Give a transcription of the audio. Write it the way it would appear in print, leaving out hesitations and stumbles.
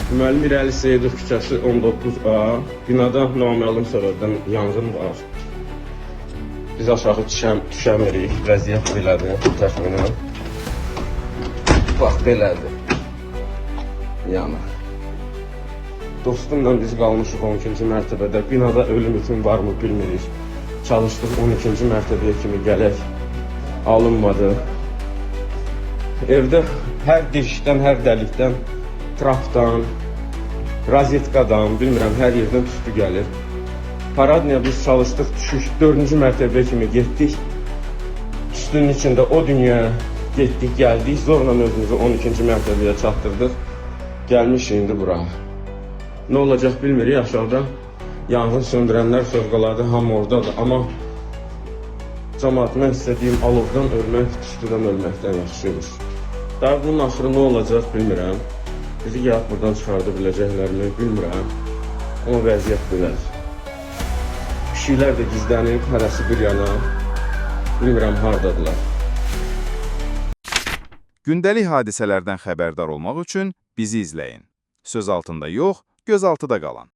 Müəllim İrəli Seyidov küçəsi 19A. Binada naməlum səbəbdən yanğın var. Biz aşağı düşəmirik. Vəziyyət belədir, təxminən. Bax, belədir. Yəni. Dostumla biz qalmışıq 12-ci mərtəbədə. Binada ölüm üçün varmı bilmirik. Çalışdıq 12-ci mərtəbəyə kimi gələk. Alınmadı. Evdə hər dirişdən, hər dəlikdən, trapdan, rozetkadan, bilmirəm, hər yerdən tüstü gəlir. Paradniya biz çalışdıq, düşük 4-cü mərtəbəyə kimi getdik. Tüstünün içində o dünyaya getdik, gəldik. Zorla özümüzü 12-ci mərtəbəyə çatdırdıq. Gəlmişik indi bura. Nə olacaq bilmirik, aşağıda yanğın söndürənlər fövqəladə hamı oradadır. Amma cəmaatına istədiyim alovdan ölmək, tüstüdən ölməkdən yaxşıymış. Daha bunun axırı nə olacaq bilmirəm. Bizi gəlib buradan çıxarda biləcəklərini bilmirəm. Amma vəziyyət belədir. Pişiklər də gizlənib, hərəsi bir yana. Bilmirəm, hardadılar. Gündəlik hadisələrdən xəbərdar olmaq üçün bizi izləyin. Söz altında yox, göz altıda qalın.